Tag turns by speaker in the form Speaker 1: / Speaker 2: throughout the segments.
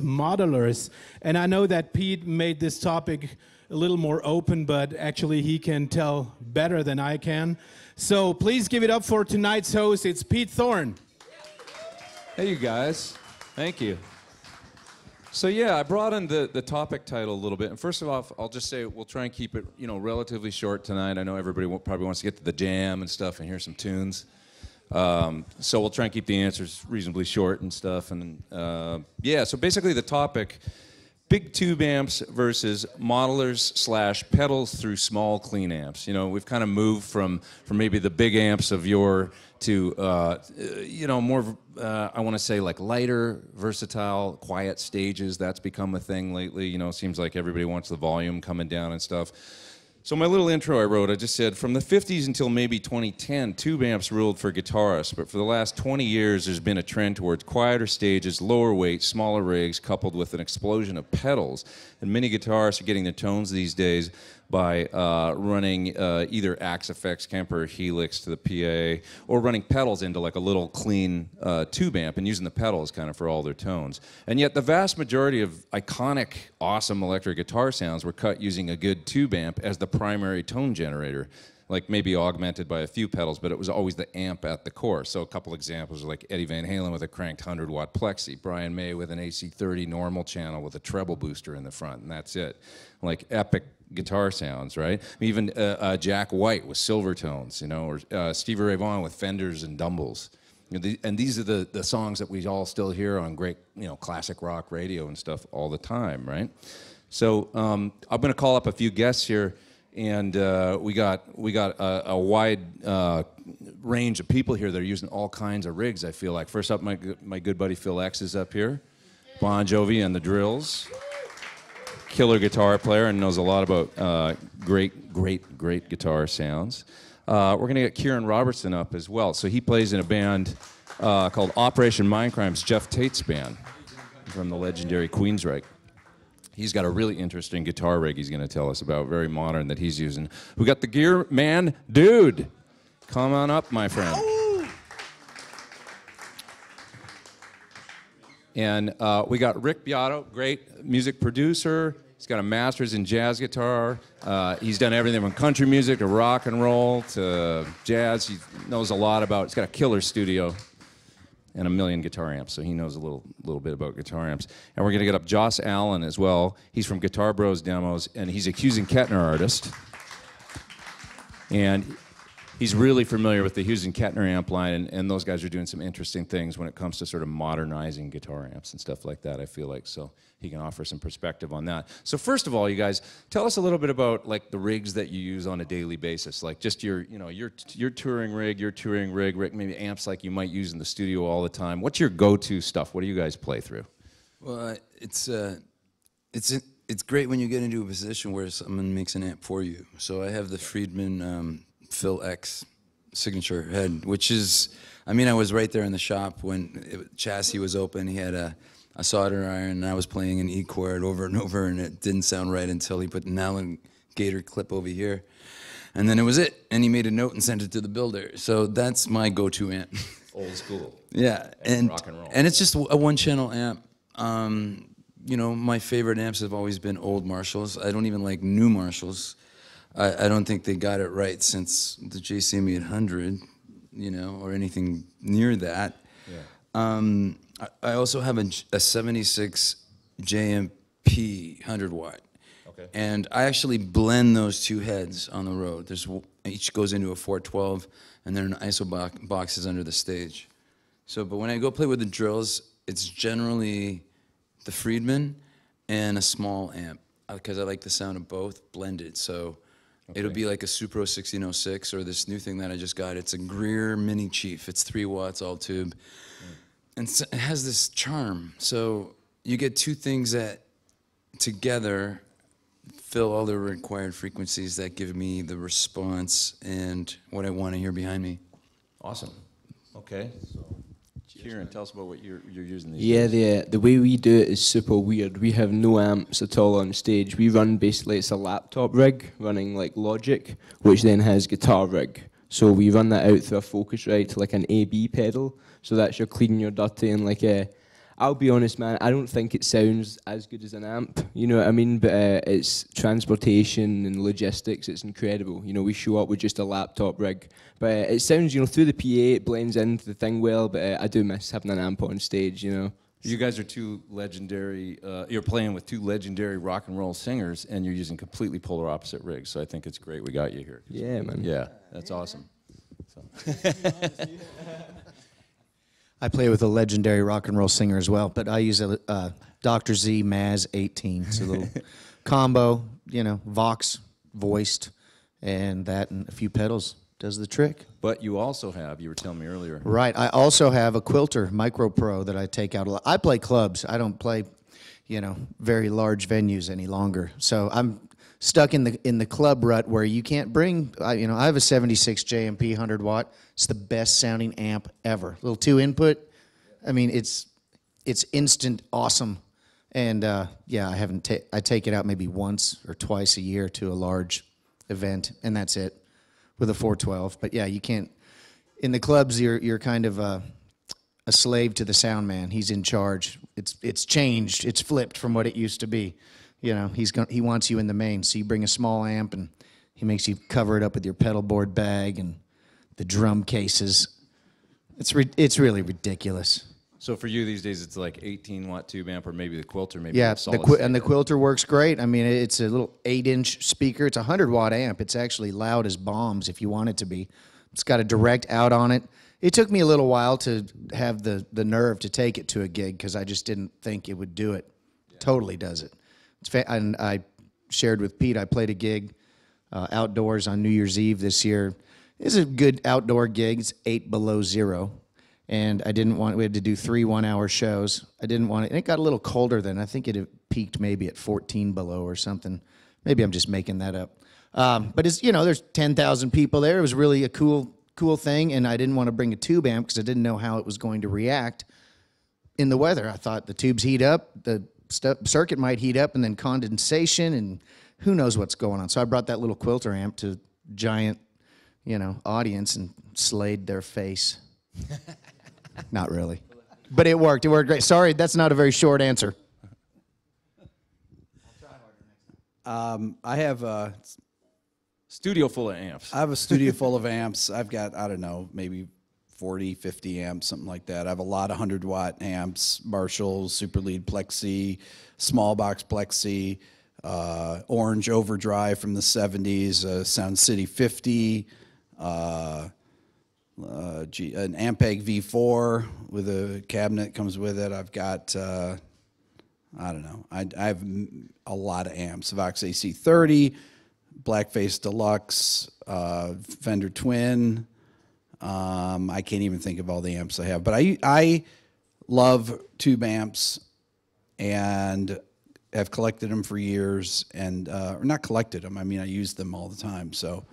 Speaker 1: modelers. And I know that Pete made this topic a little more open, but actually he can tell better than I can. So please give it up for tonight's host. It's Pete Thorn.
Speaker 2: Hey, you guys. Thank you. So yeah, I brought in the topic title a little bit. And first of all, I'll just say we'll try and keep it, relatively short tonight. I know everybody probably wants to get to the jam and stuff and hear some tunes. So we'll try and keep the answers reasonably short and stuff. And yeah, so basically the topic, big tube amps versus modelers / pedals through small clean amps. We've kind of moved from maybe the big amps of yore to, more, I want to say like lighter, versatile, quiet stages. That's become a thing lately. It seems like everybody wants the volume coming down and stuff. So my little intro I wrote, I just said, from the 50s until maybe 2010, tube amps ruled for guitarists, but for the last 20 years, there's been a trend towards quieter stages, lower weight, smaller rigs, coupled with an explosion of pedals. And many guitarists are getting their tones these days by running either Axe FX, Kemper, or Helix to the PA, or running pedals into like a little clean tube amp and using the pedals kind of for all their tones. And yet the vast majority of iconic, awesome electric guitar sounds were cut using a good tube amp as the primary tone generator, like maybe augmented by a few pedals, but it was always the amp at the core. So a couple examples are like Eddie Van Halen with a cranked 100-watt plexi, Brian May with an AC30 normal channel with a treble booster in the front, and that's it. Like epic guitar sounds, right? Even Jack White with silver tones, or Stevie Ray Vaughan with Fenders and Dumbles. And these are the songs that we all still hear on great, classic rock radio and stuff all the time, right? So I'm going to call up a few guests here, and we got a wide range of people here that are using all kinds of rigs, I feel like. First up, my good buddy Phil X is up here. Bon Jovie and the Drills. Killer guitar player and knows a lot about great guitar sounds. We're going to get Kieran Robertson up as well. So he plays in a band called Operation Mindcrime's Jeff Tate's band from the legendary Queensryche. He's got a really interesting guitar rig he's going to tell us about, very modern, that he's using. We got the Gearmanndude. Come on up, my friend. And we got Rick Beato, great music producer. He's got a master's in jazz guitar. He's done everything from country music to rock and roll to jazz. He knows a lot about, he's got a killer studio and a million guitar amps, so he knows a little bit about guitar amps. And we're gonna get up Joss Allen as well. He's from Guitar Bros Demos, and he's a Hughes and Kettner artist. And he's really familiar with the Hughes and Kettner amp line, and those guys are doing some interesting things when it comes to sort of modernizing guitar amps and stuff like that, I feel like. So he can offer some perspective on that. So first of all, you guys, tell us a little bit about like the rigs that you use on a daily basis, like just your touring rig, maybe amps like you might use in the studio all the time. What's your go-to stuff? What do you guys play through?
Speaker 3: Well, it's great when you get into a position where someone makes an amp for you. So I have the Friedman Phil X signature head, which is, I was right there in the shop when chassis was open. He had a solder iron, and I was playing an E chord over and over, and it didn't sound right until he put an alligator clip over here. And then it was it, and he made a note and sent it to the builder. So that's my go-to amp.
Speaker 2: Old school.
Speaker 3: Yeah, and rock and roll. And it's just a one-channel amp. My favorite amps have always been old Marshalls. I don't even like new Marshalls. I don't think they got it right since the JCM 800, or anything near that. Yeah. I also have a 76 JMP 100-watt. Okay. And I actually blend those two heads on the road. Each goes into a 412, and then an ISO box is under the stage. But when I go play with the drills, it's generally the Friedman and a small amp, because I like the sound of both blended. So okay. It'll be like a Supro 1606 or this new thing that I just got. It's a Greer Mini Chief. It's 3 watts all tube. And it has this charm. So you get two things that together fill all the required frequencies that give me the response and what I want to hear behind me.
Speaker 2: Awesome. Okay. So, Kieran, tell us about what you're using these
Speaker 4: days. The way we do it is super weird. We have no amps at all on stage. We run basically, it's a laptop rig running like Logic, which then has guitar rig. So we run that out through a Focusrite to like an AB pedal. So that's your clean, your dirty, and like a I'll be honest, man, I don't think it sounds as good as an amp, you know what I mean? But it's transportation and logistics, it's incredible. You know, we show up with just a laptop rig. But it sounds, you know, through the PA, it blends into the thing well, but I do miss having an amp on stage, you know.
Speaker 2: You guys are two legendary, you're playing with two legendary rock and roll singers, and you're using completely polar opposite rigs, so I think it's great we got you here.
Speaker 4: Yeah, man.
Speaker 2: Yeah, that's awesome. So.
Speaker 5: I play with a legendary rock and roll singer as well, but I use a Dr. Z Maz 18. It's a little combo, you know, Vox, voiced, and that and a few pedals does the trick.
Speaker 2: But you also have, you were telling me earlier.
Speaker 5: Right, I also have a Quilter Micro Pro that I take out a lot. I play clubs. I don't play, you know, very large venues any longer. So I'm stuck in the club rut where you can't bring, you know, I have a 76 JMP 100 watt. It's the best sounding amp ever. Little 2 input. I mean, it's instant awesome. And yeah, I take it out maybe once or twice a year to a large event, and that's it with a 412. But yeah, you can't, in the clubs you're kind of a slave to the sound man. He's in charge. It's changed. It's flipped from what it used to be. You know, he wants you in the main. So you bring a small amp and he makes you cover it up with your pedal board bag and the drum cases. It's really ridiculous.
Speaker 2: So for you these days, it's like 18-watt tube amp, or maybe the Quilter, maybe
Speaker 5: yeah,
Speaker 2: solid
Speaker 5: the Quilter works great. I mean, it's a little 8-inch speaker. It's a 100-watt amp. It's actually loud as bombs if you want it to be. It's got a direct out on it. It took me a little while to have the nerve to take it to a gig because I just didn't think it would do it. Yeah. Totally does it. And I shared with Pete, I played a gig outdoors on New Year's Eve this year. It's a good outdoor gig. It's 8 below zero. And I didn't want, we had to do 3 one-hour shows. I didn't want it, and it got a little colder then. I think it had peaked maybe at 14 below or something. Maybe I'm just making that up. But it's, you know, there's 10,000 people there. It was really a cool thing, and I didn't want to bring a tube amp because I didn't know how it was going to react in the weather. I thought the tubes heat up, the circuit might heat up, and then condensation, and who knows what's going on. So I brought that little Quilter amp to giant, you know, audience and slayed their face. Not really. But it worked. It worked great. Sorry, that's not a very short answer.
Speaker 6: I have a
Speaker 2: studio full of amps.
Speaker 6: I have a studio full of amps. I've got, I don't know, maybe 40, 50 amps, something like that. I have a lot of 100-watt amps, Marshall, Super Lead Plexi, Small Box Plexi, Orange Overdrive from the 70s, Sound City 50, an Ampeg V4 with a cabinet comes with it. I've got, I don't know, I have a lot of amps. Vox AC30, Blackface Deluxe, Fender Twin. I can't even think of all the amps I have. But I love tube amps and have collected them for years. And or not collected them, I mean, I use them all the time. So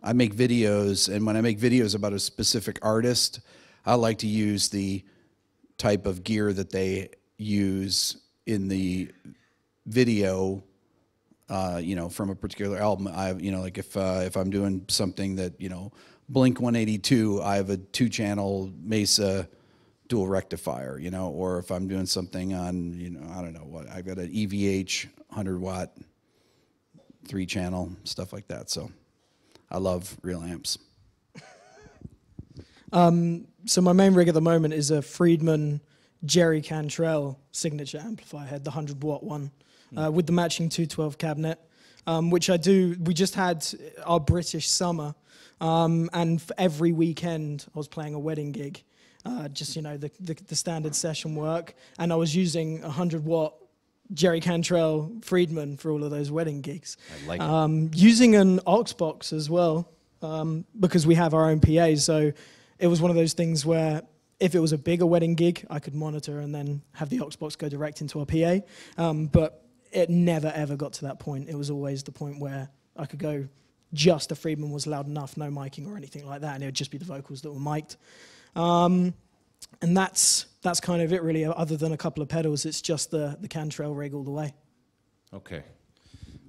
Speaker 6: I make videos, and when I make videos about a specific artist, I like to use the type of gear that they use in the video, you know, from a particular album. You know, like if I'm doing something that, you know, Blink 182, I have a 2-channel Mesa dual rectifier, you know, or if I'm doing something on, you know, I don't know what, I've got an EVH 100-watt 3-channel, stuff like that. So I love real amps.
Speaker 7: So my main rig at the moment is a Friedman Jerry Cantrell signature amplifier head, the 100-watt one, with the matching 212 cabinet, which I do. We just had our British summer, and for every weekend I was playing a wedding gig, just, you know, the standard session work, and I was using a 100-watt Jerry Cantrell Friedman for all of those wedding gigs.
Speaker 2: I like it.
Speaker 7: Using an aux box as well, because we have our own PA, so it was one of those things where if it was a bigger wedding gig, I could monitor and then have the aux box go direct into our PA, but it never ever got to that point. It was always the point where I could go, just the Friedman was loud enough, no miking or anything like that, and it would just be the vocals that were mic'd. And that's kind of it really. Other than a couple of pedals, it's just the Cantrell rig all the way.
Speaker 2: Okay.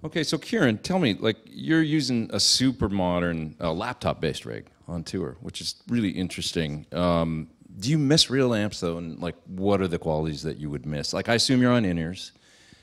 Speaker 2: Okay, so Kieran, tell me, like, you're using a super modern laptop-based rig on tour, which is really interesting. do you miss real amps though? And like, what are the qualities that you would miss? Like, I assume you're on in-ears.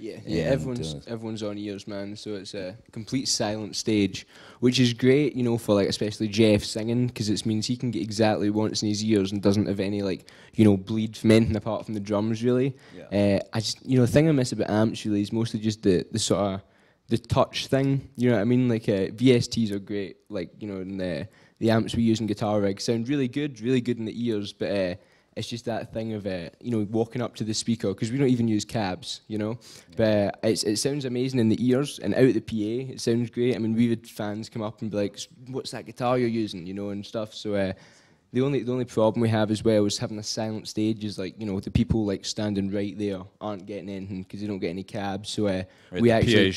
Speaker 4: Yeah, everyone's on ears, man. So it's a complete silent stage, which is great, you know, for like especially Jeff singing, because it means he can get exactly what he wants in his ears and doesn't have any like, you know, bleed from anything apart from the drums, really. Yeah. I just, you know, the thing I miss about amps really is mostly just the sort of the touch thing. You know what I mean? Like VSTs are great, like, you know, and the amps we use in Guitar Rig sound really good in the ears, but it's just that thing of, you know, walking up to the speaker, because we don't even use cabs, you know, but it sounds amazing in the ears, and out the PA, it sounds great. I mean, we had fans come up and be like, what's that guitar you're using, you know, and stuff. So the only problem we have as well is having a silent stage is, like, you know, the people like standing right there aren't getting anything because they don't get any cabs. So we actually...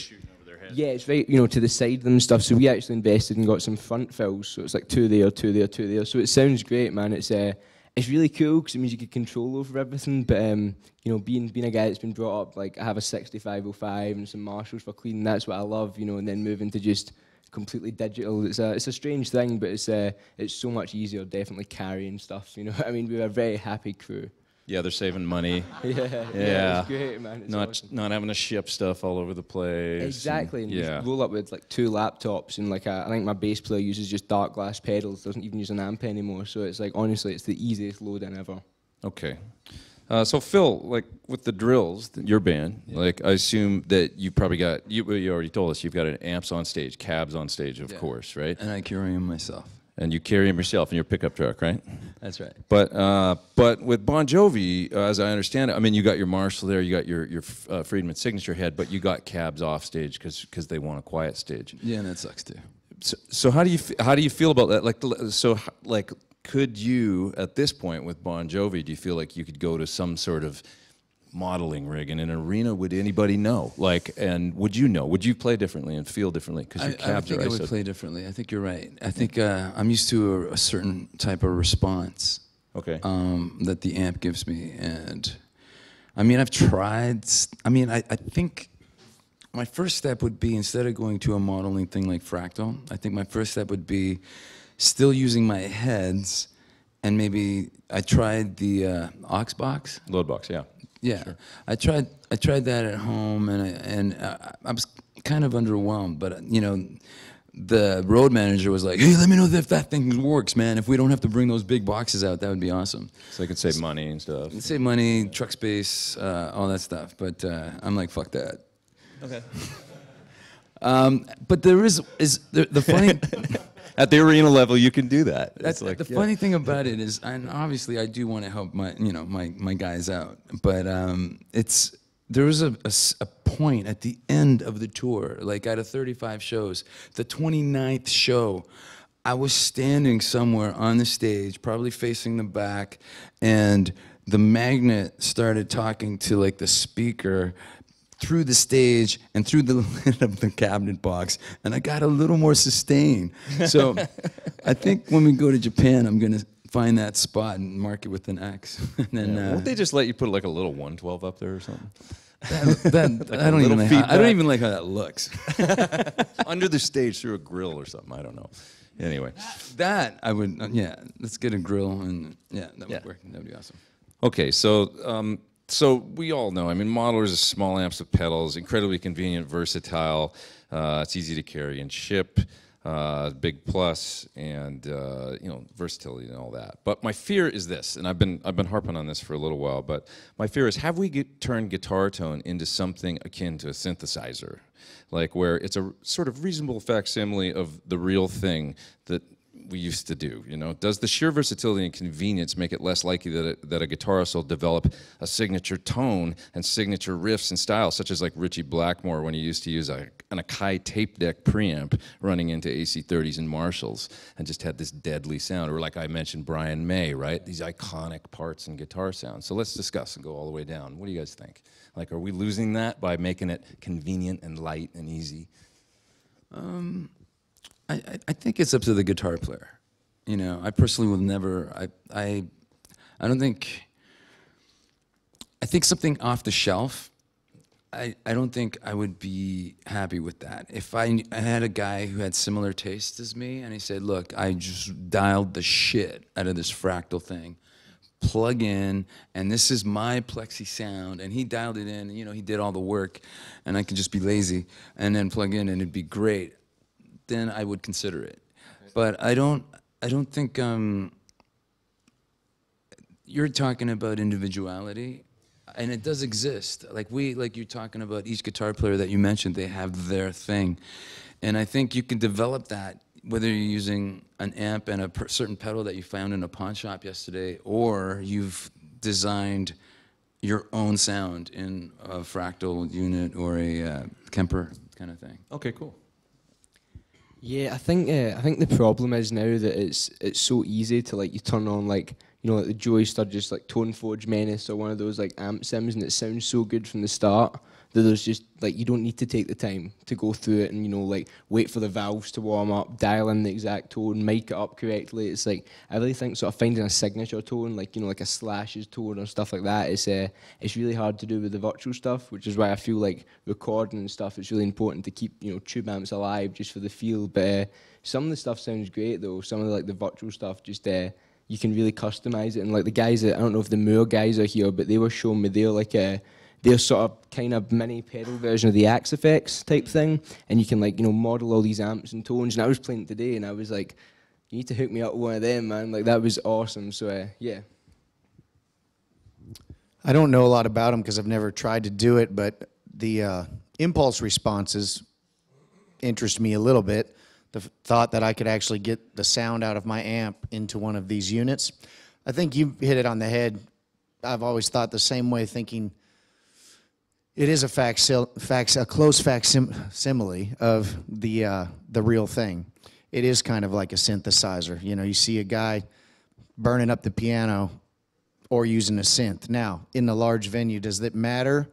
Speaker 4: Yeah, it's right, you know, to the side of them and stuff. So we actually invested and got some front fills. So it's like two there, two there, two there. So it sounds great, man. It's really cool because it means you get control over everything. But you know, being a guy that's been brought up, like, I have a 6505 and some Marshalls for cleaning. That's what I love, you know. And then moving to just completely digital, it's a strange thing, but it's so much easier, definitely carrying stuff. You know what I mean? We're a very happy crew.
Speaker 2: Yeah, they're saving money.
Speaker 4: Yeah, it's great, man. It's awesome.
Speaker 2: Not having to ship stuff all over the place.
Speaker 4: Exactly. And just roll up with like 2 laptops and like I think my bass player uses just dark glass pedals, doesn't even use an amp anymore. So it's like, honestly, it's the easiest load-in ever.
Speaker 2: Okay. So Phil, like with the Drills, your band, like I assume that you probably got, you already told us, you've got an amps on stage, cabs on stage, of course, right?
Speaker 3: And I carry them myself.
Speaker 2: And you carry them yourself in your pickup truck, right?
Speaker 3: That's right.
Speaker 2: But with Bon Jovi, as I understand it, I mean, you got your Marshall there, you got your Friedman signature head, but you got cabs off stage because they want a quiet stage.
Speaker 3: Yeah, and that sucks too.
Speaker 2: So how do you feel about that? Like, could you at this point with Bon Jovi, do you feel like you could go to some sort of modeling rig in an arena? Would anybody know? Like, and would you know? Would you play differently and feel differently? Because your cabs
Speaker 3: I think I would play differently. I think you're right. I think I'm used to a certain type of response.
Speaker 2: Okay.
Speaker 3: That the amp gives me, and I mean, I've tried. I mean, I think my first step would be, instead of going to a modeling thing like Fractal, I think my first step would be still using my heads, and maybe I tried the aux box.
Speaker 2: Load box, yeah.
Speaker 3: Yeah, sure. I tried that at home, and I was kind of underwhelmed. But you know, the road manager was like, "Hey, let me know if that thing works, man. If we don't have to bring those big boxes out, that would be awesome."
Speaker 2: So they could save money and stuff.
Speaker 3: Save money, truck space, all that stuff. But I'm like, fuck that. Okay. But there is the funny.
Speaker 2: At the arena level, you can do that.
Speaker 3: That's like, the funny thing about it is, and obviously I do want to help my guys out, but there was a point at the end of the tour, like out of 35 shows, the 29th show, I was standing somewhere on the stage, probably facing the back, and the magnet started talking to like the speaker through the stage and through the lid of the cabinet box, and I got a little more sustain. So I think when we go to Japan, I'm gonna find that spot and mark it with an X. And then
Speaker 2: won't they just let you put like a little 112 up there or something?
Speaker 3: Like I don't even like how that looks.
Speaker 2: Under the stage through a grill or something. I don't know. Anyway,
Speaker 3: that I would. Let's get a grill, and that would work. That would be awesome.
Speaker 2: Okay, so. So we all know, I mean, modelers are small amps with pedals, incredibly convenient, versatile. It's easy to carry and ship, big plus, and you know, versatility and all that. But my fear is this, and I've been harping on this for a little while. But my fear is, have we turned guitar tone into something akin to a synthesizer, like where it's a sort of reasonable facsimile of the real thing that we used to do, you know? Does the sheer versatility and convenience make it less likely that a guitarist will develop a signature tone and signature riffs and styles, such as like Ritchie Blackmore when he used to use an Akai tape deck preamp running into AC30s and Marshalls and just had this deadly sound? Or like I mentioned, Brian May, right? These iconic parts and guitar sounds. So let's discuss and go all the way down. What do you guys think? Like, are we losing that by making it convenient and light and easy?
Speaker 3: I think it's up to the guitar player. You know, I personally will never. I don't think. I think something off the shelf. I don't think I would be happy with that. If I had a guy who had similar tastes as me, and he said, "Look, I just dialed the shit out of this Fractal thing, plug in, and this is my Plexi sound, and he dialed it in, and, you know, he did all the work, and I could just be lazy and then plug in, and it'd be great, then I would consider it. But I don't think you're talking about individuality, and it does exist. Like you're talking about each guitar player that you mentioned, they have their thing, and I think you can develop that whether you're using an amp and a certain pedal that you found in a pawn shop yesterday, or you've designed your own sound in a fractal unit or a Kemper kind of thing.
Speaker 2: Okay, cool.
Speaker 4: Yeah, I think the problem is now that it's so easy to, like, you turn on, like, you know, like the Joey Sturgis, like, Tone Forge Menace or one of those, like, amp sims, and it sounds so good from the start that there's just, like, you don't need to take the time to go through it and, you know, like, wait for the valves to warm up, dial in the exact tone, mic it up correctly. It's like, I really think sort of finding a signature tone, like, you know, like a Slash's tone or stuff like that, it's really hard to do with the virtual stuff, which is why I feel like recording and stuff, it's really important to keep, you know, tube amps alive just for the feel. But some of the stuff sounds great, though. Some of the, like, the virtual stuff, just, you can really customize it. And, like, the guys that, I don't know if the Moore guys are here, but they were showing me their sort of kind of mini pedal version of the Axe Effects type thing, and you can, like, you know, model all these amps and tones. And I was playing it today, and I was like, you need to hook me up with one of them, man. Like, that was awesome. So yeah.
Speaker 5: I don't know a lot about them because I've never tried to do it, but the impulse responses interest me a little bit. The thought that I could actually get the sound out of my amp into one of these units. I think you hit it on the head. I've always thought the same way, thinking it is a close facsimile of the real thing. It is kind of like a synthesizer. You know, you see a guy burning up the piano or using a synth. Now, in a large venue, does it matter?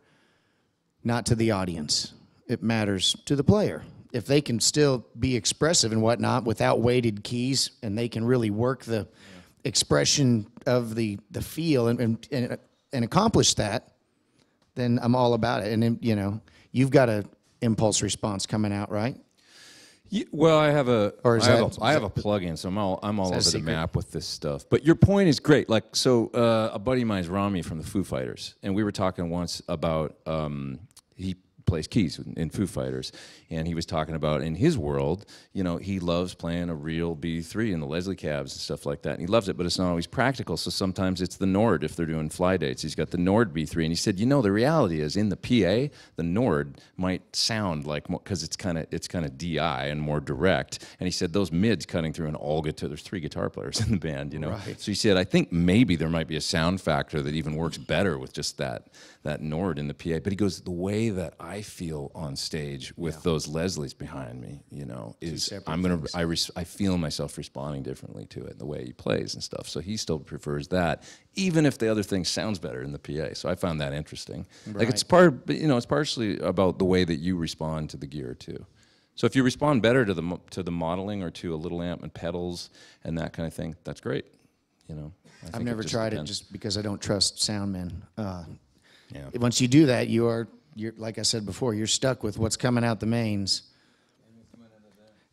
Speaker 5: Not to the audience. It matters to the player. If they can still be expressive and whatnot without weighted keys, and they can really work the expression of the feel and accomplish that, then I'm all about it. And then, you know, you've got a impulse response coming out, right?
Speaker 2: Yeah, well, I have a plugin, so I'm all over the map with this stuff. But your point is great. Like, so a buddy of mine is Rami from the Foo Fighters, and we were talking once about he plays keys in Foo Fighters, and he was talking about in his world, you know, he loves playing a real B3 and the Leslie cabs and stuff like that, and he loves it, but it's not always practical, so sometimes it's the Nord if they're doing fly dates. He's got the Nord B3, and he said, you know, the reality is in the PA, the Nord might sound like, because it's kind of DI and more direct, and he said those mids cutting through an all guitar, there's 3 guitar players in the band, you know, right. So he said, I think maybe there might be a sound factor that even works better with just that Nord in the PA, but he goes, the way that I feel on stage with those Leslies behind me, you know, is I feel myself responding differently to it, the way he plays and stuff. So he still prefers that, even if the other thing sounds better in the PA. So I found that interesting. Right. Like it's partially about the way that you respond to the gear too. So if you respond better to the modeling or to a little amp and pedals and that kind of thing, that's great. You know,
Speaker 5: I've never tried it just because I don't trust sound men. Once you do that, you're like I said before, you're stuck with what's coming out the mains.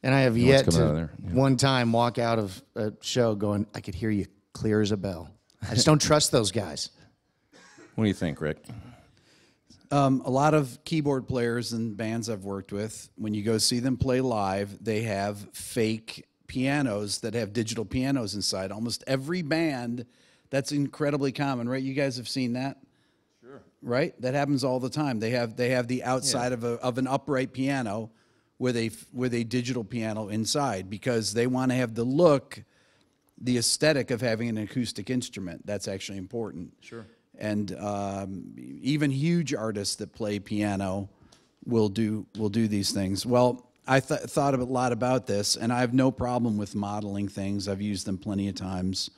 Speaker 5: And I have yet to one time walk out of a show going, I could hear you clear as a bell. I just don't trust those guys.
Speaker 2: What do you think, Rick?
Speaker 6: A lot of keyboard players and bands I've worked with, when you go see them play live, they have fake pianos that have digital pianos inside. Almost every band, that's incredibly common, right? You guys have seen that? Sure. Right? That happens all the time. They have the outside of an upright piano with a digital piano inside because they want to have the look, the aesthetic of having an acoustic instrument. That's actually important. Sure. And even huge artists that play piano will do these things. Well, I thought a lot about this, and I have no problem with modeling things. I've used them plenty of times.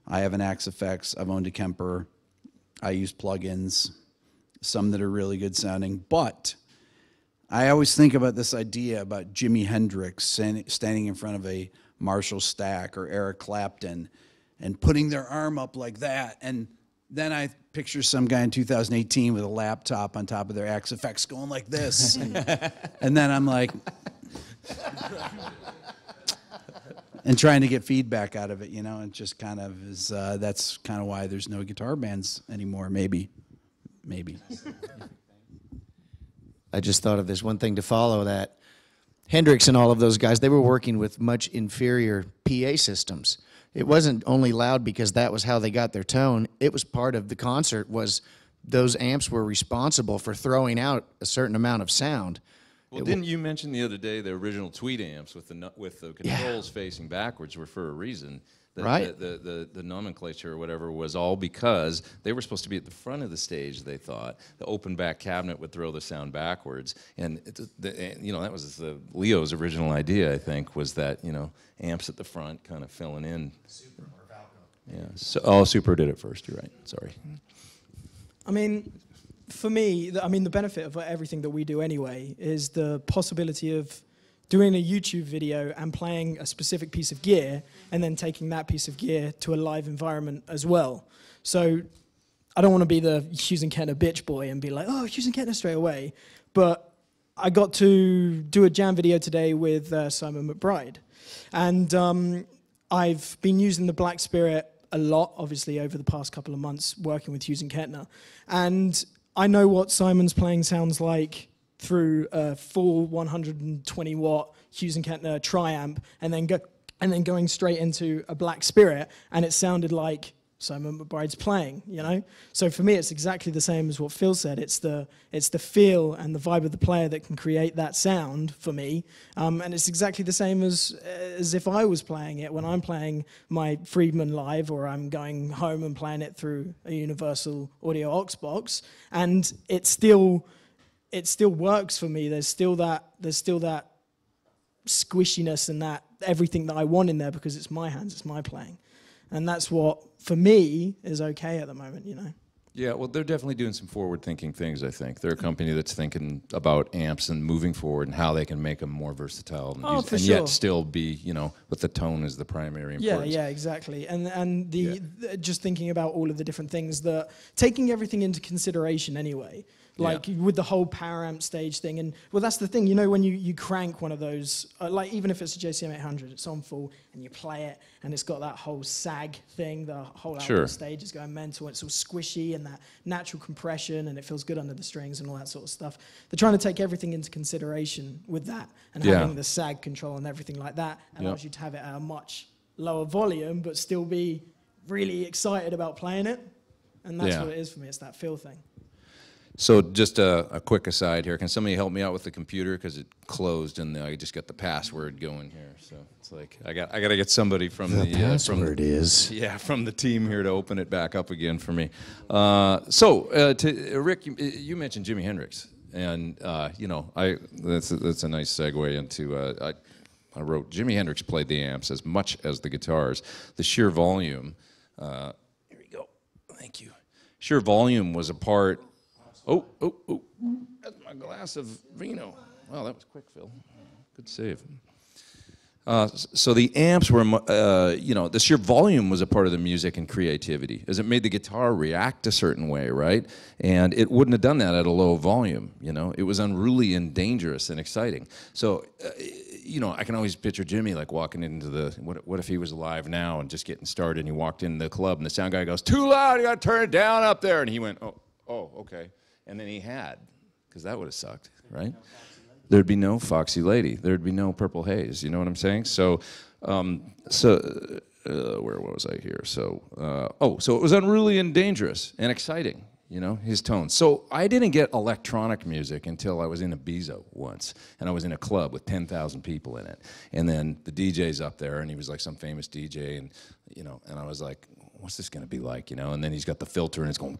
Speaker 6: I have an Axe Effects. I've owned a Kemper. I use plugins, some that are really good sounding. But I always think about this idea about Jimi Hendrix standing in front of a Marshall Stack or Eric Clapton and putting their arm up like that. And then I picture some guy in 2018 with a laptop on top of their Axe Effects going like this. And then I'm like, and trying to get feedback out of it, you know, and just kind of is, that's kind of why there's no guitar bands anymore, maybe.
Speaker 5: I just thought of this one thing to follow that. Hendrix and all of those guys, they were working with much inferior PA systems. It wasn't only loud because that was how they got their tone. It was part of the concert was those amps were responsible for throwing out a certain amount of sound.
Speaker 2: Well, didn't you mention the other day the original Tweed amps with the controls facing backwards were for a reason?
Speaker 5: Right.
Speaker 2: The nomenclature or whatever was all because they were supposed to be at the front of the stage, they thought. The open back cabinet would throw the sound backwards. And, you know, that was Leo's original idea, I think, was that, you know, amps at the front kind of filling in. Super or Valco. Yeah. Super did it first, you're right. Sorry.
Speaker 7: I mean, for me, the benefit of everything that we do anyway is the possibility of doing a YouTube video and playing a specific piece of gear and then taking that piece of gear to a live environment as well. So I don't want to be the Hughes and Kettner bitch boy and be like, oh, Hughes and Kettner straight away. But I got to do a jam video today with Simon McBride. And I've been using the Black Spirit a lot, obviously, over the past couple of months working with Hughes and Kettner. And I know what Simon's playing sounds like through a full 120 watt Hughes and Kettner triamp, and then going straight into a Black Spirit, and it sounded like Simon McBride's playing, you know. So for me, it's exactly the same as what Phil said. It's the feel and the vibe of the player that can create that sound for me, and it's exactly the same as if I was playing it when I'm playing my Friedman live, or I'm going home and playing it through a Universal Audio aux box, and it still works for me. There's still that squishiness and that everything that I want in there because it's my hands, it's my playing. And that's what, for me, is okay at the moment, you know.
Speaker 2: Yeah, well, they're definitely doing some forward-thinking things, I think. They're a company that's thinking about amps and moving forward and how they can make them more versatile and, yet still be, you know, with the tone as the primary importance.
Speaker 7: Yeah, exactly. And just thinking about all of the different things that, taking everything into consideration anyway, like with the whole power amp stage thing. And well, that's the thing, you know, when you crank one of those, like even if it's a JCM 800, it's on full and you play it and it's got that whole sag thing, the whole output stage is going mental, it's all squishy and that natural compression and it feels good under the strings and all that sort of stuff. They're trying to take everything into consideration with that, and having the sag control and everything like that allows you to have it at a much lower volume but still be really excited about playing it. And that's what it is for me, it's that feel thing.
Speaker 2: So just a quick aside here. Can somebody help me out with the computer? Because it closed and I just got the password going here. So it's like I got to get somebody from the
Speaker 5: password
Speaker 2: from the team here to open it back up again for me. To Rick, you mentioned Jimi Hendrix, and you know, that's a nice segue into I wrote Jimi Hendrix played the amps as much as the guitars. The sheer volume. Here we go. Thank you. Sheer volume was a part. Oh, that's my glass of vino. Wow, that was quick, Phil. Good save. So the amps were, you know, the sheer volume was a part of the music and creativity, as it made the guitar react a certain way, right? And it wouldn't have done that at a low volume, you know? It was unruly and dangerous and exciting. So, you know, I can always picture Jimmy like walking into the, what if he was alive now and just getting started and he walked into the club and the sound guy goes, too loud, you gotta turn it down up there. And he went, oh, okay. And then he had, because that would have sucked, right? There'd be no Foxy Lady. There'd be no Purple Haze. You know what I'm saying? So, where was I here? So, so it was unruly and dangerous and exciting, you know, his tone. So I didn't get electronic music until I was in a Beato once, and I was in a club with 10,000 people in it. And then the DJ's up there, and he was like some famous DJ, and, you know, and I was like, what's this going to be like, you know? And then he's got the filter, and it's going,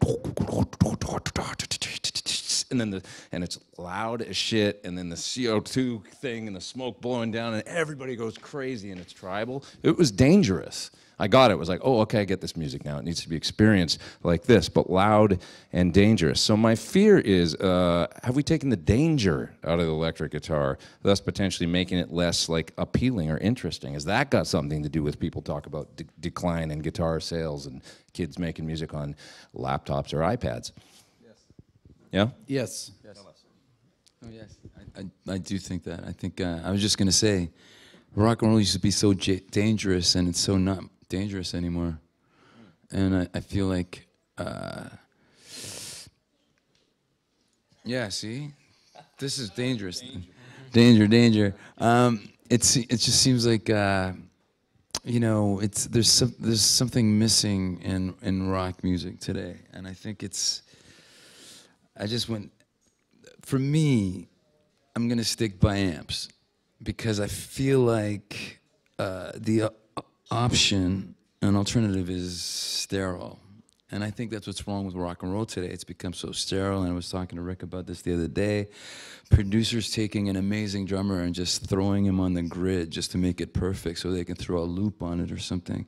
Speaker 2: and it's loud as shit, and then the CO2 thing and the smoke blowing down, and everybody goes crazy, and it's tribal. It was dangerous. I got it. It was like, oh, okay, I get this music now. It needs to be experienced like this, but loud and dangerous. So my fear is, have we taken the danger out of the electric guitar, thus potentially making it less like appealing or interesting? Has that got something to do with people talk about decline in guitar sales and kids making music on laptops or iPads?
Speaker 3: Yes.
Speaker 2: Yeah?
Speaker 6: Yes.
Speaker 3: Yes. Oh, yes. I do think that. I think I was just going to say, rock and roll used to be so dangerous, and it's so not dangerous anymore. And I feel like, yeah, see, this is dangerous. Danger. It just seems like, you know, there's something missing in rock music today, and I think for me, I'm gonna stick by amps because I feel like the option, an alternative, is sterile. And I think that's what's wrong with rock and roll today. It's become so sterile, and I was talking to Rick about this the other day. Producers taking an amazing drummer and just throwing him on the grid just to make it perfect so they can throw a loop on it or something.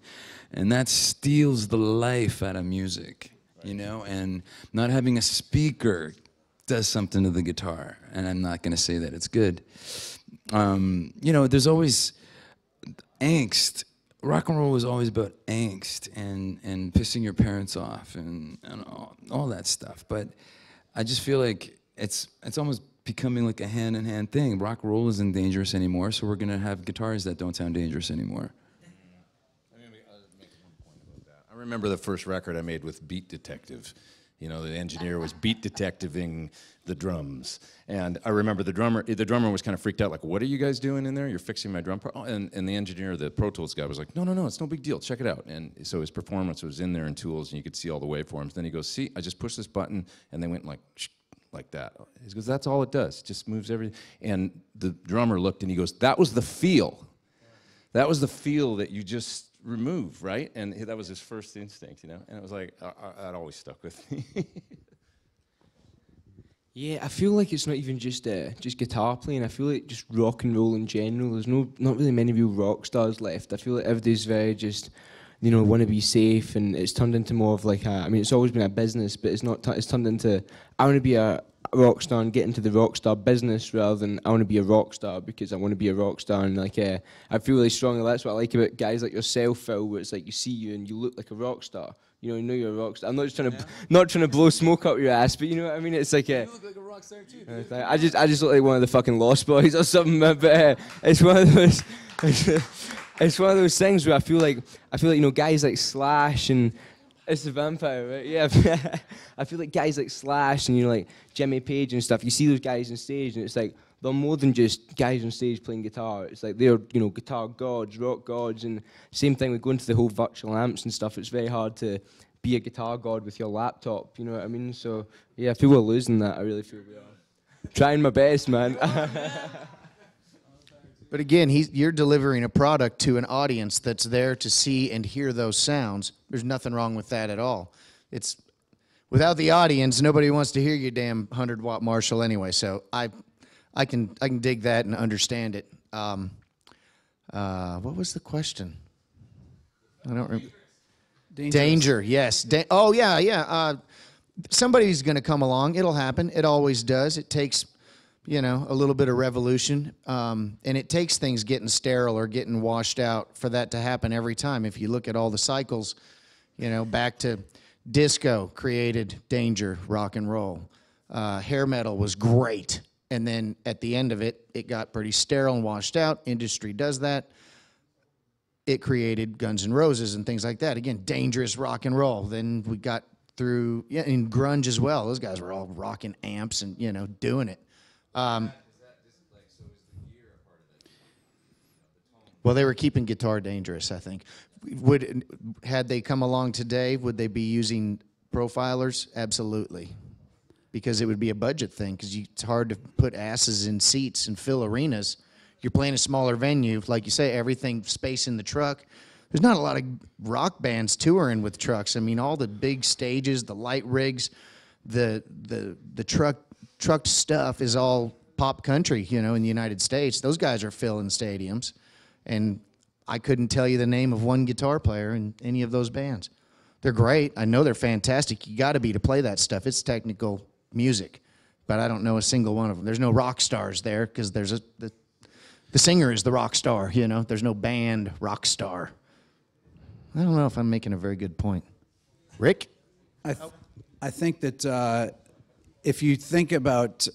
Speaker 3: And that steals the life out of music, you know? And not having a speaker does something to the guitar. And I'm not gonna say that it's good. You know, there's always angst. Rock and roll was always about angst and pissing your parents off and all that stuff. But I just feel like it's almost becoming like a hand-in-hand thing. Rock and roll isn't dangerous anymore, so we're gonna have guitars that don't sound dangerous anymore.
Speaker 2: I'll make one point about that. I remember the first record I made with Beat Detective. You know, the engineer was beat detectiving the drums. And I remember the drummer was kind of freaked out, like, what are you guys doing in there? You're fixing my drum part? And the engineer, the Pro Tools guy, was like, no, it's no big deal, check it out. And so his performance was in there in Tools, and you could see all the waveforms. Then he goes, see, I just pushed this button, and they went like that. He goes, that's all it does, it just moves everything. And the drummer looked, and he goes, that was the feel. That was the feel that you just remove, right? And that was his first instinct, you know? And it was like, that always stuck with me.
Speaker 4: Yeah, I feel like it's not even just guitar playing. I feel like just rock and roll in general. There's not really many real rock stars left. I feel like everybody's very just, you know, want to be safe, and it's turned into more of like I mean, it's always been a business, but it's turned into, I want to be a rock star and get into the rock star business rather than I want to be a rock star because I want to be a rock star. And like I feel really strongly that's what I like about guys like yourself, Phil, where it's like you see you and you look like a rock star. You know you're a rock star. I'm not just trying to blow smoke up your ass, but you know what I mean. It's like you look like a rock star too. I just look like one of the fucking Lost Boys or something. But it's one of those. It's one of those things where I feel like you know guys like Slash and. It's the vampire, right? Yeah. I feel like guys like Slash and, you know, like Jimmy Page and stuff, you see those guys on stage and it's like, they're more than just guys on stage playing guitar. It's like they're, you know, guitar gods, rock gods, and same thing with going to the whole virtual amps and stuff. It's very hard to be a guitar god with your laptop, you know what I mean? So, yeah, I feel we're losing that. I really feel we are. Trying my best, man.
Speaker 5: But again, you're delivering a product to an audience that's there to see and hear those sounds. There's nothing wrong with that at all. It's without the audience, nobody wants to hear your damn 100-watt Marshall anyway. So I can dig that and understand it. What was the question? I don't remember. Danger, yes. Oh yeah. Somebody's going to come along. It'll happen. It always does. It takes, you know, a little bit of revolution, and it takes things getting sterile or getting washed out for that to happen every time. If you look at all the cycles, you know, back to disco created danger, rock and roll. Hair metal was great, and then at the end of it, it got pretty sterile and washed out. Industry does that. It created Guns N' Roses and things like that. Again, dangerous rock and roll. Then we got through, yeah, and grunge as well. Those guys were all rocking amps and, you know, doing it. Well, they were keeping guitar dangerous, I think. Had they come along today, would they be using profilers? Absolutely. Because it would be a budget thing, because it's hard to put asses in seats and fill arenas. You're playing a smaller venue, like you say, everything space in the truck. There's not a lot of rock bands touring with trucks. I mean, all the big stages, the light rigs, the trucked stuff is all pop country, you know, in the United States. Those guys are filling stadiums, and I couldn't tell you the name of one guitar player in any of those bands. They're great. I know they're fantastic. You got to be to play that stuff. It's technical music, but I don't know a single one of them. There's no rock stars there because there's the singer is the rock star, you know. There's no band rock star. I don't know if I'm making a very good point. Rick?
Speaker 6: I think that if you think about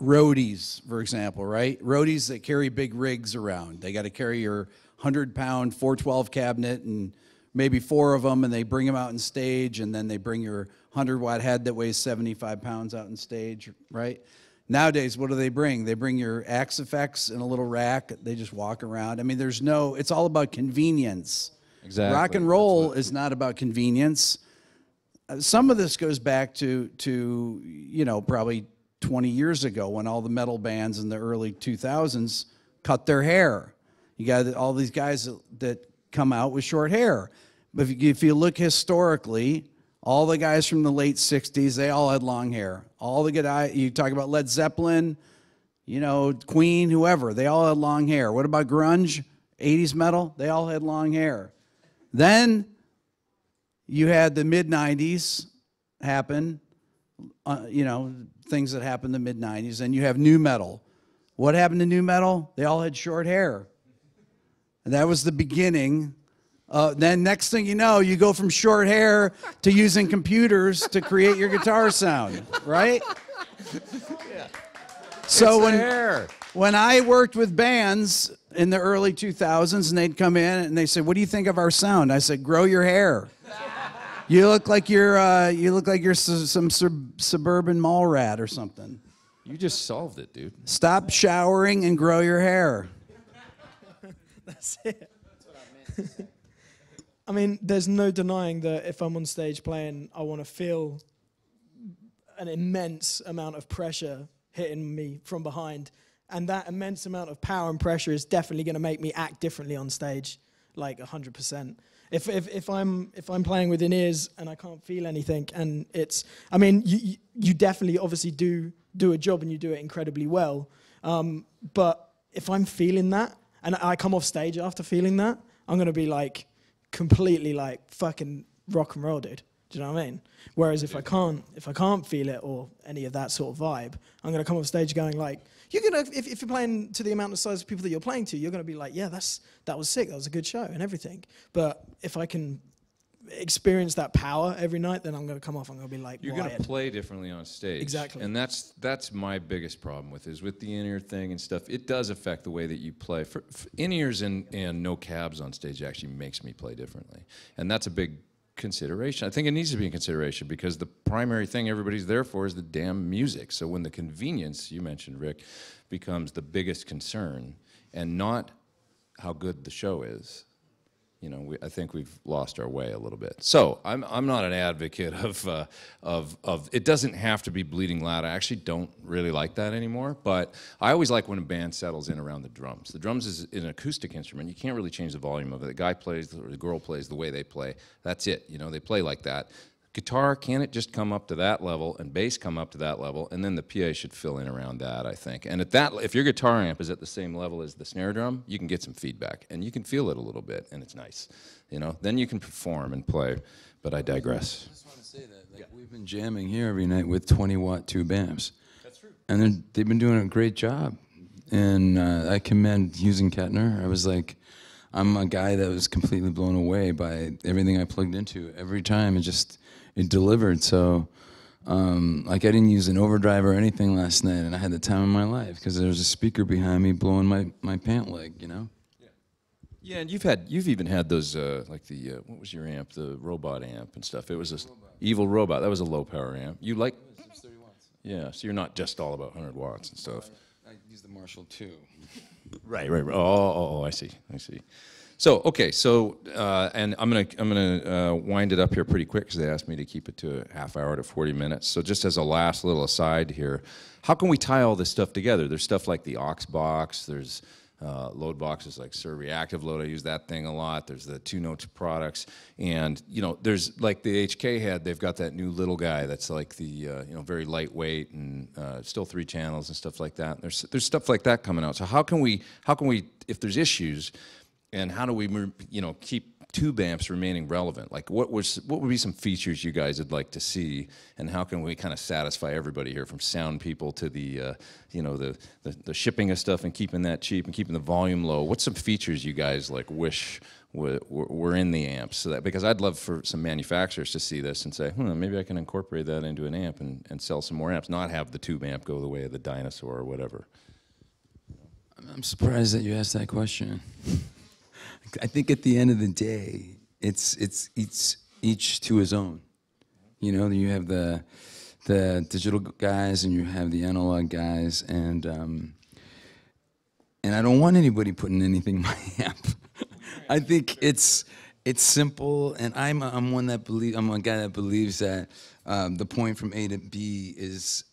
Speaker 6: roadies, for example, right? Roadies that carry big rigs around. They got to carry your 100-pound 412 cabinet and maybe 4 of them, and they bring them out on stage, and then they bring your 100-watt head that weighs 75 pounds out on stage, right? Nowadays, what do they bring? They bring your Axe effects in a little rack. They just walk around. I mean, it's all about convenience.
Speaker 2: Exactly.
Speaker 6: Rock and roll is not about convenience. Some of this goes back to you know, probably 20 years ago when all the metal bands in the early 2000s cut their hair. You got all these guys that come out with short hair. But if you look historically, all the guys from the late 60s, they all had long hair. All the guys, you talk about Led Zeppelin, you know, Queen, whoever, they all had long hair. What about grunge, 80s metal? They all had long hair. Then you had the mid-90s happen, you know, things that happened in the mid-90s. And you have nu metal. What happened to nu metal? They all had short hair. And that was the beginning. Then next thing you know, you go from short hair to using computers to create your guitar sound, right? Yeah. So when I worked with bands in the early 2000s, and they'd come in and they said, "What do you think of our sound?" I said, "Grow your hair. You look like you're some suburban mall rat or something.
Speaker 2: You just solved it, dude.
Speaker 6: Stop showering and grow your hair."
Speaker 7: That's it. That's what I meant. I mean, there's no denying that if I'm on stage playing, I want to feel an immense amount of pressure hitting me from behind. And that immense amount of power and pressure is definitely going to make me act differently on stage, like 100%. If I'm playing with in-ears and I can't feel anything, and it's, I mean, you definitely obviously do a job and you do it incredibly well. But if I'm feeling that, and I come off stage after feeling that, I'm going to be like completely like fucking rock and roll, dude. Do you know what I mean? Whereas if I can't feel it or any of that sort of vibe, I'm going to come off stage going like, you're going to, if you're playing to the amount of size of people that you're playing to, you're going to be like, yeah, that was sick. That was a good show and everything. But if I can experience that power every night, then I'm going to come off. I'm going to be like,
Speaker 2: you're going to play differently on stage.
Speaker 7: Exactly.
Speaker 2: And that's my biggest problem with the in-ear thing and stuff. It does affect the way that you play. For in-ears and no cabs on stage actually makes me play differently, and that's a big consideration. I think it needs to be in consideration because the primary thing everybody's there for is the damn music. So when the convenience, you mentioned, Rick, becomes the biggest concern and not how good the show is, you know, I think we've lost our way a little bit. So I'm not an advocate of it doesn't have to be bleeding loud. I actually don't really like that anymore, but I always like when a band settles in around the drums. The drums is an acoustic instrument. You can't really change the volume of it. The guy plays or the girl plays the way they play. That's it. You know, they play like that. Guitar, can it just come up to that level, and bass come up to that level, and then the PA should fill in around that, I think. And at that, if your guitar amp is at the same level as the snare drum, you can get some feedback, and you can feel it a little bit, and it's nice. You know, then you can perform and play, but I digress.
Speaker 3: I just want to say that, like, we've been jamming here every night with 20-watt tube amps. That's true. And they've been doing a great job, and I commend Hughes & Kettner. I was like, I'm a guy that was completely blown away by everything I plugged into. Every time it delivered. So like I didn't use an overdrive or anything last night, and I had the time of my life because there was a speaker behind me blowing my pant leg, you know?
Speaker 2: Yeah, and you've even had those like the what was your amp, the robot amp and stuff. It was a Evil Robot. That was a low power amp. You like?
Speaker 3: It was 30 watts.
Speaker 2: Yeah, so you're not just all about 100 watts and stuff.
Speaker 3: I used the Marshall too.
Speaker 2: Right. Oh, I see. So okay, and I'm gonna wind it up here pretty quick because they asked me to keep it to a half hour to 40 minutes. So just as a last little aside here, how can we tie all this stuff together? There's stuff like the aux box. There's load boxes like Sir Reactive Load. I use that thing a lot. There's the 2-note products, and you know, there's like the HK head. They've got that new little guy that's like the you know, very lightweight and still 3 channels and stuff like that. There's stuff like that coming out. So how can we if there's issues, and how do we, you know, keep tube amps remaining relevant? Like, what would be some features you guys would like to see, and how can we kind of satisfy everybody here, from sound people to the you know, the shipping of stuff and keeping that cheap and keeping the volume low? What's some features you guys like wish were in the amps? So that, because I'd love for some manufacturers to see this and say, maybe I can incorporate that into an amp and sell some more amps, not have the tube amp go the way of the dinosaur or whatever.
Speaker 3: I'm surprised that you asked that question. I think at the end of the day, it's each to his own. You know, you have the digital guys and you have the analog guys, and I don't want anybody putting anything in my amp. I think it's simple, and I'm a guy that believes that the point from A to B is,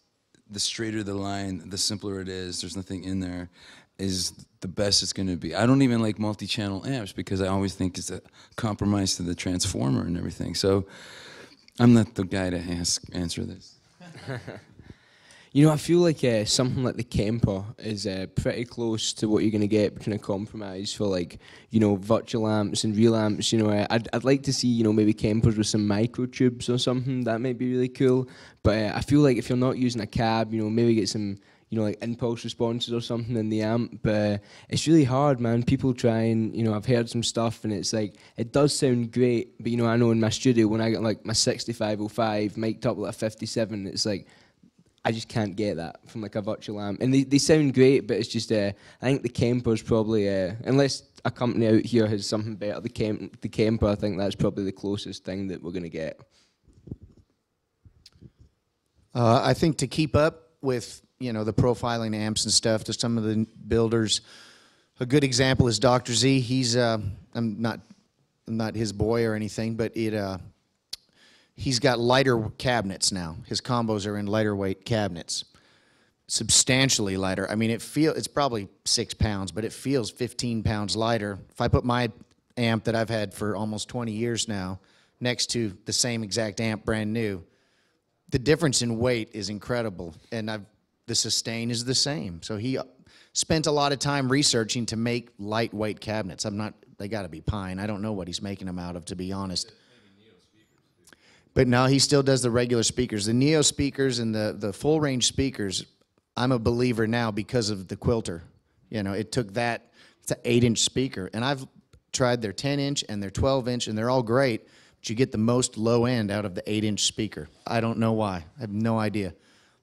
Speaker 3: the straighter the line, the simpler it is. There's nothing in there, is the best it's going to be. I don't even like multi-channel amps because I always think it's a compromise to the transformer and everything. So I'm not the guy to answer this.
Speaker 4: You know, I feel like something like the Kemper is pretty close to what you're going to get between a compromise for, like, you know, virtual amps and real amps. You know, I'd like to see, you know, maybe Kempers with some microtubes or something. That might be really cool. But I feel like if you're not using a cab, you know, maybe get some, you know, like impulse responses or something in the amp. But it's really hard, man. People try and, you know, I've heard some stuff and it's like, it does sound great. But, you know, I know in my studio when I got like my 6505 mic'd up with a 57, it's like, I just can't get that from like a virtual amp. And they sound great, but it's just, I think the Kemper's probably, unless a company out here has something better, the Kemper, I think that's probably the closest thing that we're going to get.
Speaker 5: I think to keep up with, you know, the profiling amps and stuff, to some of the builders, a good example is Dr. Z. He's, I'm not his boy or anything, but he's got lighter cabinets now. His combos are in lighter weight cabinets, substantially lighter. I mean, it's probably 6 pounds, but it feels 15 pounds lighter. If I put my amp that I've had for almost 20 years now next to the same exact amp, brand new, the difference in weight is incredible, and the sustain is the same. So he spent a lot of time researching to make lightweight cabinets. They got to be pine. I don't know what he's making them out of, to be honest. But no, he still does the regular speakers. The Neo speakers and the full range speakers, I'm a believer now because of the Quilter. You know, it took that, it's an 8-inch speaker. And I've tried their 10-inch and their 12-inch, and they're all great, but you get the most low end out of the 8-inch speaker. I don't know why. I have no idea.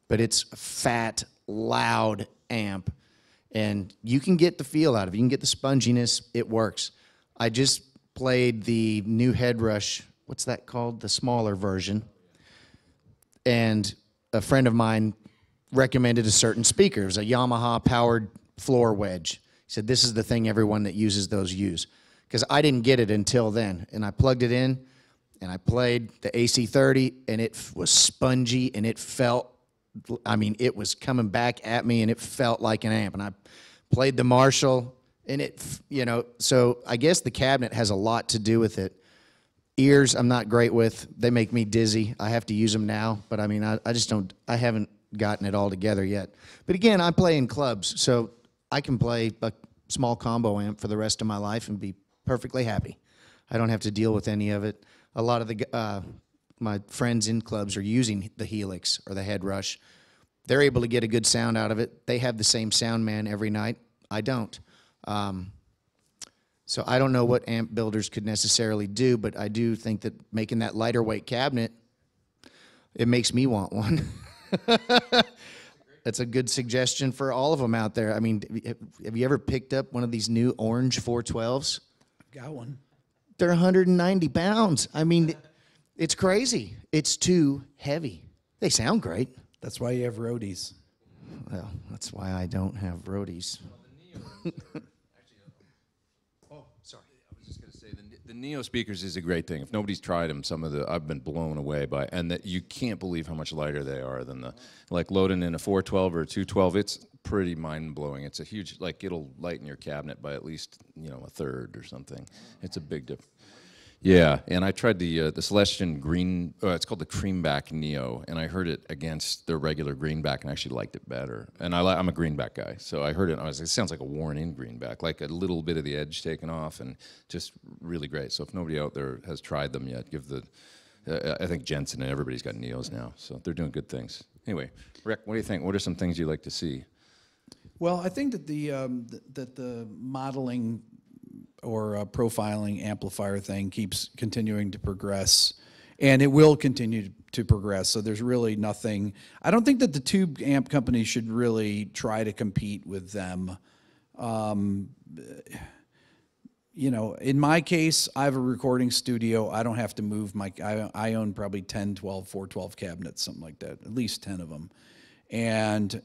Speaker 5: But it's a fat, loud amp, and you can get the feel out of it. You can get the sponginess. It works. I just played the new Headrush, what's that called? The smaller version. And a friend of mine recommended a certain speaker. It was a Yamaha powered floor wedge. He said, this is the thing everyone that uses those use. Because I didn't get it until then. And I plugged it in, and I played the AC30, and it was spongy, and it felt, I mean, it was coming back at me, and it felt like an amp. And I played the Marshall, and it, you know, so I guess the cabinet has a lot to do with it. Ears, I'm not great with. They make me dizzy. I have to use them now, but I mean, I just don't, I haven't gotten it all together yet. But again, I play in clubs, so I can play a small combo amp for the rest of my life and be perfectly happy. I don't have to deal with any of it. A lot of my friends in clubs are using the Helix or the Headrush. They're able to get a good sound out of it. They have the same sound man every night. I don't. So I don't know what amp builders could necessarily do, but I do think that making that lighter weight cabinet, it makes me want one. That's a good suggestion for all of them out there. I mean, have you ever picked up one of these new orange 412s?
Speaker 6: I've got one.
Speaker 5: They're 190 pounds. I mean, it's crazy. It's too heavy. They sound great.
Speaker 6: That's why you have roadies.
Speaker 5: Well, that's why I don't have roadies.
Speaker 2: The Neo speakers is a great thing. If nobody's tried them, I've been blown away by, and that you can't believe how much lighter they are than like loading in a 412 or a 212. It's pretty mind blowing. It's a huge, like, it'll lighten your cabinet by at least, you know, a third or something. It's a big difference. Yeah, and I tried the Celestion Green, it's called the Creamback Neo, and I heard it against the regular Greenback and actually liked it better. And I'm a Greenback guy, so I heard it and I was like, it sounds like a worn-in Greenback, like a little bit of the edge taken off, and just really great. So if nobody out there has tried them yet, give the, I think Jensen and everybody's got Neos now, so they're doing good things. Anyway, Rick, what do you think? What are some things you'd like to see?
Speaker 6: Well, I think that the modeling or profiling amplifier thing keeps continuing to progress, and it will continue to progress. So there's really nothing. I don't think that the tube amp companies should really try to compete with them. You know, in my case, I have a recording studio. I don't have to move my. I own probably 10, 12, 412 cabinets, something like that. At least 10 of them, and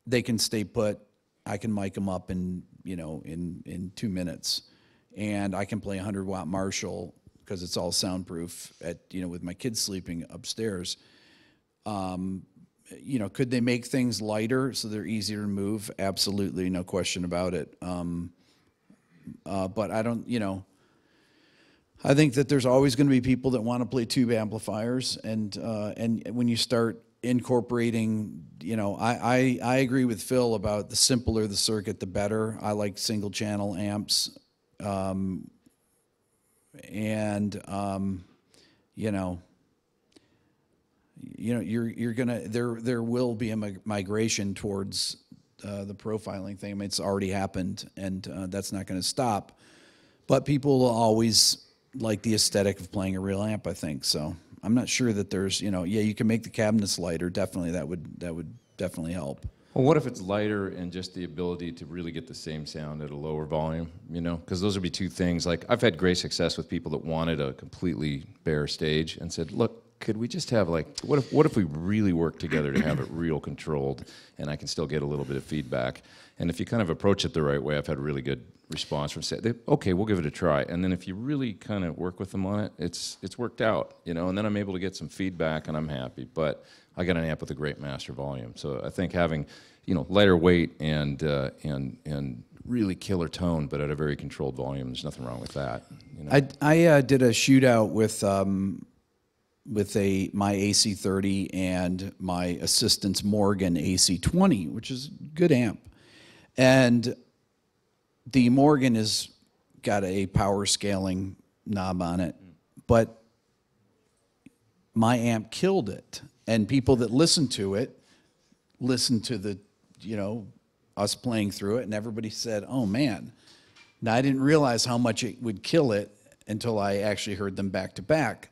Speaker 6: they can stay put. I can mic them up in 2 minutes, and I can play 100-watt Marshall because it's all soundproof with my kids sleeping upstairs. Could they make things lighter so they're easier to move? Absolutely, no question about it. But I don't, I think that there's always going to be people that want to play tube amplifiers, and when you start incorporating, I agree with Phil about the simpler the circuit, the better. I like single channel amps, you're gonna there will be a migration towards the profiling thing. I mean, it's already happened, and that's not going to stop. But people will always like the aesthetic of playing a real amp, I think. So I'm not sure that there's, you can make the cabinets lighter. Definitely, that would definitely help.
Speaker 2: Well, what if it's lighter and just the ability to really get the same sound at a lower volume, Because those would be two things. Like, I've had great success with people that wanted a completely bare stage and said, look, could we just have what if we really work together to have it real controlled and I can still get a little bit of feedback? And if you kind of approach it the right way, I've had really good response from saying, okay, we'll give it a try. And then if you really kind of work with them on it, it's worked out, and then I'm able to get some feedback and I'm happy. But I got an amp with a great master volume. So I think having, lighter weight and really killer tone, but at a very controlled volume, there's nothing wrong with that.
Speaker 6: I did a shootout with my AC30 and my assistant's Morgan AC20, which is a good amp. And the Morgan has got a power scaling knob on it, but my amp killed it. And people that listened to it, listened to the, us playing through it, and everybody said, oh man. Now, I didn't realize how much it would kill it until I actually heard them back to back.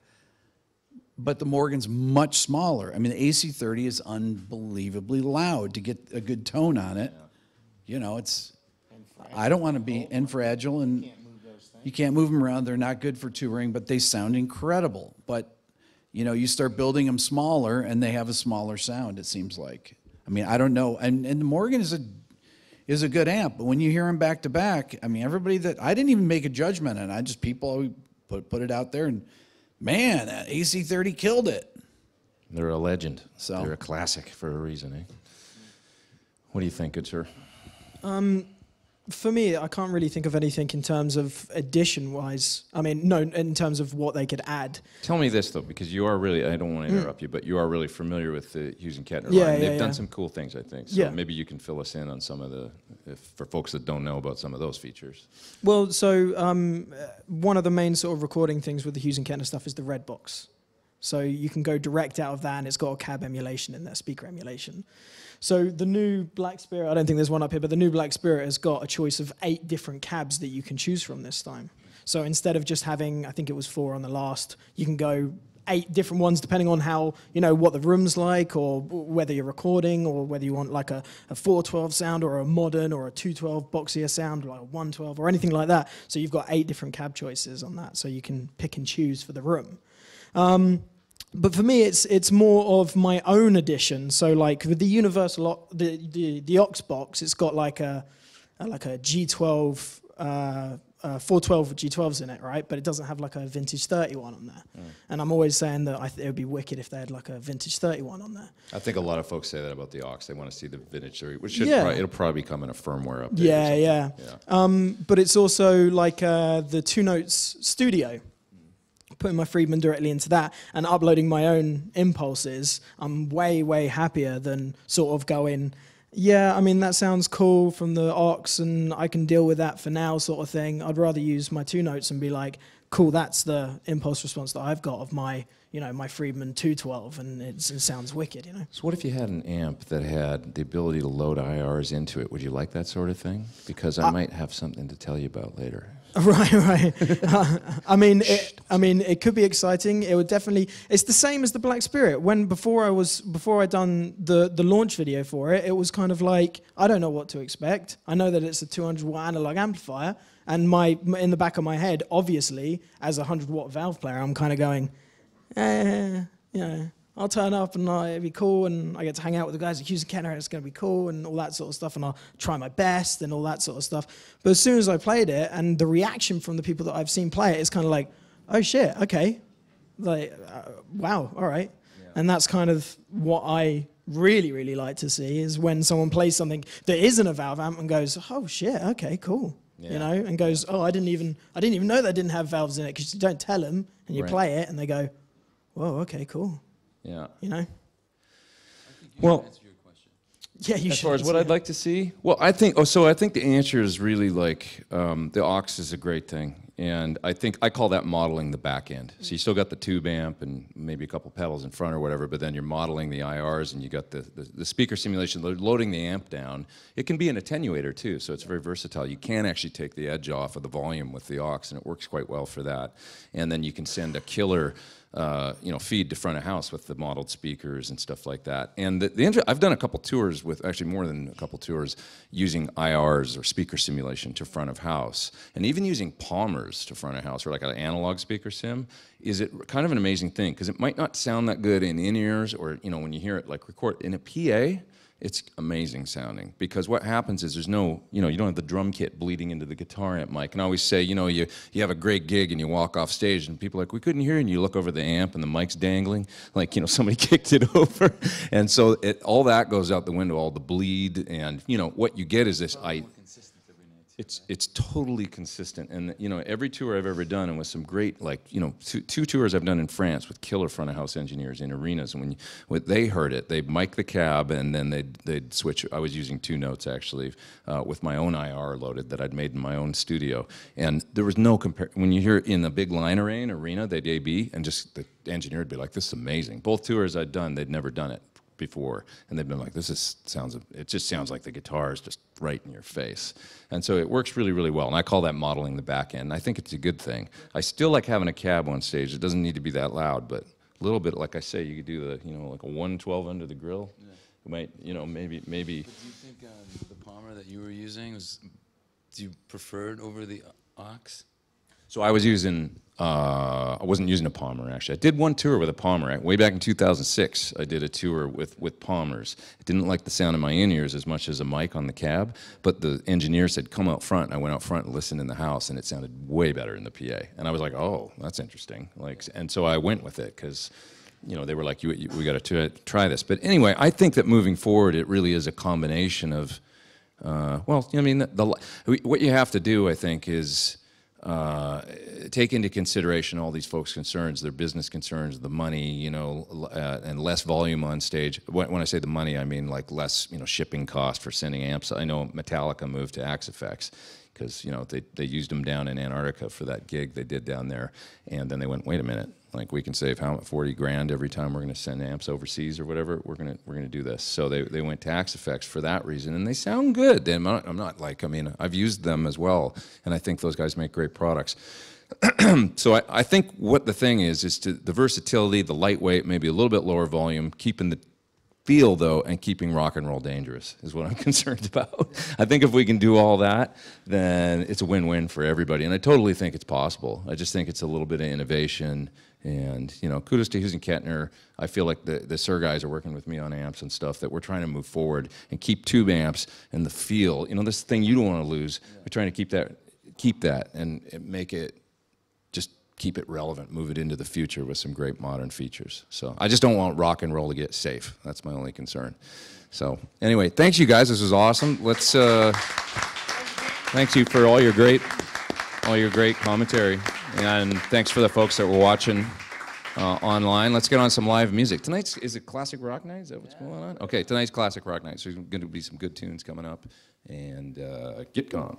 Speaker 6: But the Morgan's much smaller. I mean, the AC30 is unbelievably loud to get a good tone on it. It's, I don't want to be fragile, and you can't move them around. They're not good for touring, but they sound incredible. But, you start building them smaller, and they have a smaller sound, it seems like. I mean, I don't know. And the Morgan is a good amp, but when you hear them back to back, I mean, everybody that, I didn't even make a judgment on it. People put it out there, and man, that AC30 killed it.
Speaker 2: They're a legend. So they're a classic for a reason, eh? What do you think, good sir?
Speaker 7: For me, I can't really think of anything in terms of addition-wise. I mean, no, in terms of what they could add.
Speaker 2: Tell me this, though, because you are really, I don't want to interrupt you, but you are really familiar with the Hughes and Kettner line. They've done some cool things, I think. So maybe you can fill us in on some of for folks that don't know about some of those features.
Speaker 7: Well, so one of the main sort of recording things with the Hughes and Kettner stuff is the red box. So you can go direct out of that, and it's got a cab emulation in there, speaker emulation. So the new Black Spirit, I don't think there's one up here, but the new Black Spirit has got a choice of 8 different cabs that you can choose from this time. So instead of just having, I think it was 4 on the last, you can go 8 different ones depending on how, what the room's like, or whether you're recording, or whether you want like a 412 sound, or a modern, or a 212 boxier sound, or like a 112, or anything like that. So you've got 8 different cab choices on that, so you can pick and choose for the room. But for me, it's more of my own addition. So like with the universal, the aux box, it's got like a G12 412 G12s in it, right? But it doesn't have like a vintage 31 on there. And I'm always saying that it would be wicked if they had like a vintage 31 on there.
Speaker 2: I think a lot of folks say that about the aux. They want to see the vintage 30, which it'll probably come in a firmware update.
Speaker 7: Yeah. But it's also like the 2 Notes Studio. Putting my Friedman directly into that and uploading my own impulses, I'm way, way happier than sort of going, yeah, I mean, that sounds cool from the aux and I can deal with that for now sort of thing. I'd rather use my 2 Notes and be like, cool, that's the impulse response that I've got of my, my Friedman 212 and it sounds wicked,
Speaker 2: So what if you had an amp that had the ability to load IRs into it? Would you like that sort of thing? Because I might have something to tell you about later.
Speaker 7: Right. I mean, it could be exciting. It would definitely. It's the same as the Black Spirit. Before I done the launch video for it, it was kind of like I don't know what to expect. I know that it's a 200-watt analog amplifier, and in the back of my head, obviously, as a 100-watt valve player, I'm kind of going, I'll turn up and it'll be cool, and I get to hang out with the guys at Hughes and Kenner, and it's going to be cool, and all that sort of stuff, and I'll try my best and all that sort of stuff. But as soon as I played it, and the reaction from the people that I've seen play it is kind of like, oh shit, okay, like, wow, all right. Yeah. And that's kind of what I really, really like to see is when someone plays something that isn't a valve amp and goes, oh shit, okay, cool. Yeah. And goes, oh, I didn't even know that didn't have valves in it, because you don't tell them, and you play it, and they go, whoa, okay, cool.
Speaker 2: Yeah.
Speaker 3: Well, answer your question.
Speaker 7: Yeah, you should.
Speaker 2: As far as what I'd like to see, well, I think the answer is really like the aux is a great thing, and I call that modeling the back end. So you still got the tube amp and maybe a couple pedals in front or whatever, but then you're modeling the IRs and you got the speaker simulation, loading the amp down. It can be an attenuator too, so it's very versatile. You can actually take the edge off of the volume with the aux, and it works quite well for that. And then you can send a killer feed to front of house with the modeled speakers and stuff like that. And I've done a couple tours with, actually more than a couple tours, using IRs or speaker simulation to front of house. And even using Palmers to front of house, or like an analog speaker sim, is it kind of an amazing thing, because it might not sound that good in in-ears, or when you hear it like record in a PA, it's amazing sounding, because what happens is there's no, you don't have the drum kit bleeding into the guitar amp mic. And I always say, you have a great gig and you walk off stage and people are like, we couldn't hear you, and you look over the amp and the mic's dangling, like, somebody kicked it over. And so all that goes out the window, all the bleed, and, what you get is this, it's totally consistent. And, every tour I've ever done, and with some great, like, two tours I've done in France with killer front of house engineers in arenas, and when they heard it, they'd mic the cab, and then they'd switch. I was using 2 Notes, actually, with my own IR loaded that I'd made in my own studio. And there was no when you hear it in the big line arena, they'd A/B, and just the engineer would be like, this is amazing. Both tours I'd done, they'd never done it before, and they've been like, it just sounds like the guitar is just right in your face. And so it works really, really well, and I call that modeling the back end. I think it's a good thing. I still like having a cab on stage. It doesn't need to be that loud, but a little bit, like I say, you could do like a 112 under the grill. Yeah. You might, maybe. But do you
Speaker 3: think the Palmer that you were using do you prefer it over the aux?
Speaker 2: So I was using, I wasn't using a Palmer, actually. I did one tour with a Palmer. Way back in 2006, I did a tour with Palmers. I didn't like the sound of my in-ears as much as a mic on the cab, but the engineer said, come out front. And I went out front and listened in the house, and it sounded way better in the PA. And I was like, oh, that's interesting. And so I went with it, because they were like, we got to try this. But anyway, I think that moving forward, it really is a combination of, what you have to do, I think, is take into consideration all these folks' concerns, their business concerns, the money, and less volume on stage. When I say the money, I mean like less, shipping cost for sending amps. I know Metallica moved to Axe Effects, because they used them down in Antarctica for that gig they did down there, and then they went, wait a minute, like, we can save 40 grand every time we're going to send amps overseas or whatever. We're going to do this. So they went to Axe Effects for that reason, and they sound good. I'm not like, I've used them as well, and I think those guys make great products. So I think what the thing is the versatility, the lightweight, maybe a little bit lower volume, keeping the feel, though, and keeping rock and roll dangerous is what I'm concerned about. I think if we can do all that, then it's a win-win for everybody, and I totally think it's possible. I just think it's a little bit of innovation, and kudos to Hughes and Kettner. I feel like the SIR guys are working with me on amps and stuff, that we're trying to move forward and keep tube amps and the feel. This thing you don't want to lose. We're trying to keep that keep that and make it, just keep it relevant, move it into the future with some great modern features. So I just don't want rock and roll to get safe. That's my only concern. So anyway, thanks you guys. This was awesome. Let's thanks you for all your great commentary, and thanks for the folks that were watching online. Let's get on some live music. Tonight's, is it Classic Rock Night? Is that what's going on? Okay, tonight's Classic Rock Night. So there's going to be some good tunes coming up, and GuitCon.